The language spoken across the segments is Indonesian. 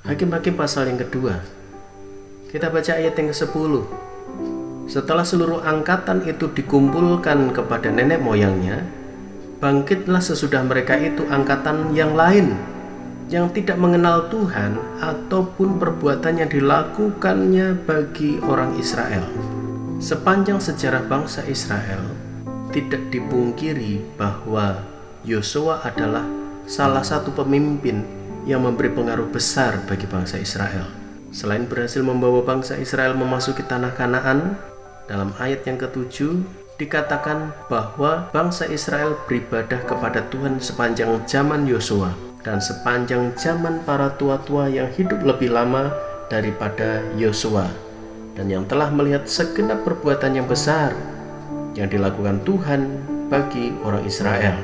Hakim-Hakim pasal yang kedua. Kita baca ayat yang ke-10. Setelah seluruh angkatan itu dikumpulkan kepada nenek moyangnya, bangkitlah sesudah mereka itu angkatan yang lain, yang tidak mengenal Tuhan ataupun perbuatan yang dilakukannya bagi orang Israel. Sepanjang sejarah bangsa Israel, tidak dipungkiri bahwa Yosua adalah salah satu pemimpin yang memberi pengaruh besar bagi bangsa Israel. Selain berhasil membawa bangsa Israel memasuki tanah Kanaan, dalam ayat yang ke-7 dikatakan bahwa bangsa Israel beribadah kepada Tuhan sepanjang zaman Yosua dan sepanjang zaman para tua-tua yang hidup lebih lama daripada Yosua, dan yang telah melihat segenap perbuatan yang besar yang dilakukan Tuhan bagi orang Israel.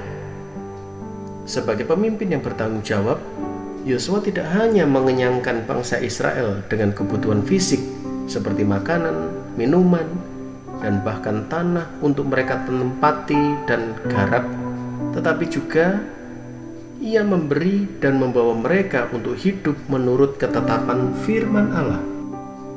Sebagai pemimpin yang bertanggung jawab, Yosua tidak hanya mengenyangkan bangsa Israel dengan kebutuhan fisik seperti makanan, minuman, dan bahkan tanah untuk mereka menempati dan garap, tetapi juga Ia memberi dan membawa mereka untuk hidup menurut ketetapan firman Allah.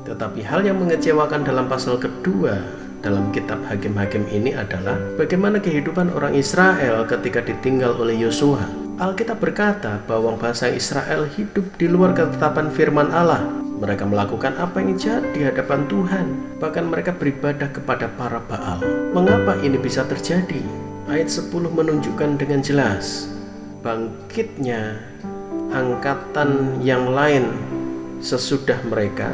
Tetapi hal yang mengecewakan dalam pasal kedua dalam kitab Hakim-Hakim ini adalah bagaimana kehidupan orang Israel ketika ditinggal oleh Yosua. Alkitab berkata bahwa bangsa Israel hidup di luar ketetapan firman Allah. Mereka melakukan apa yang jahat di hadapan Tuhan. Bahkan mereka beribadah kepada para Baal. Mengapa ini bisa terjadi? Ayat 10 menunjukkan dengan jelas bangkitnya angkatan yang lain sesudah mereka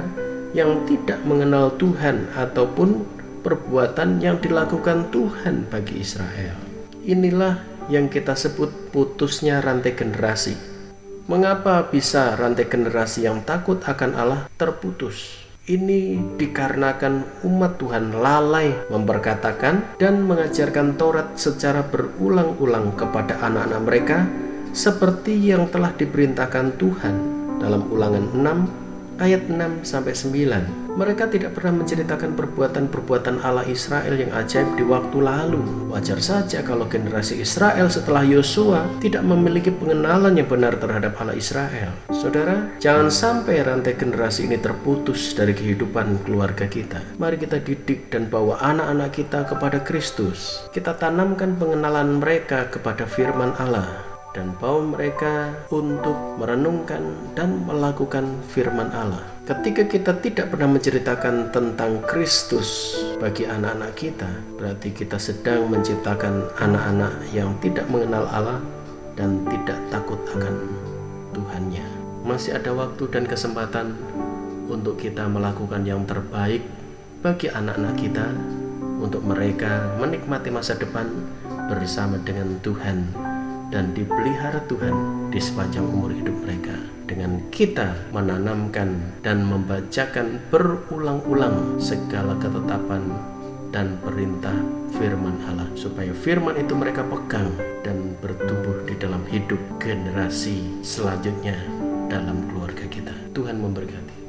yang tidak mengenal Tuhan ataupun perbuatan yang dilakukan Tuhan bagi Israel. Inilah yang kita sebut putusnya rantai generasi. Mengapa bisa rantai generasi yang takut akan Allah terputus? Ini dikarenakan umat Tuhan lalai memperkatakan dan mengajarkan Taurat secara berulang-ulang kepada anak-anak mereka seperti yang telah diperintahkan Tuhan dalam Ulangan 6 ayat 6-9. Mereka tidak pernah menceritakan perbuatan-perbuatan Allah Israel yang ajaib di waktu lalu. Wajar saja kalau generasi Israel setelah Yosua tidak memiliki pengenalan yang benar terhadap Allah Israel. Saudara, jangan sampai rantai generasi ini terputus dari kehidupan keluarga kita. Mari kita didik dan bawa anak-anak kita kepada Kristus. Kita tanamkan pengenalan mereka kepada firman Allah dan bawa mereka untuk merenungkan dan melakukan firman Allah. Ketika kita tidak pernah menceritakan tentang Kristus bagi anak-anak kita, berarti kita sedang menciptakan anak-anak yang tidak mengenal Allah dan tidak takut akan Tuhannya. Masih ada waktu dan kesempatan untuk kita melakukan yang terbaik bagi anak-anak kita, untuk mereka menikmati masa depan bersama dengan Tuhan dan dipelihara Tuhan di sepanjang umur hidup mereka, dengan kita menanamkan dan membacakan berulang-ulang segala ketetapan dan perintah firman Allah, supaya firman itu mereka pegang dan bertumbuh di dalam hidup generasi selanjutnya dalam keluarga kita. Tuhan memberkati.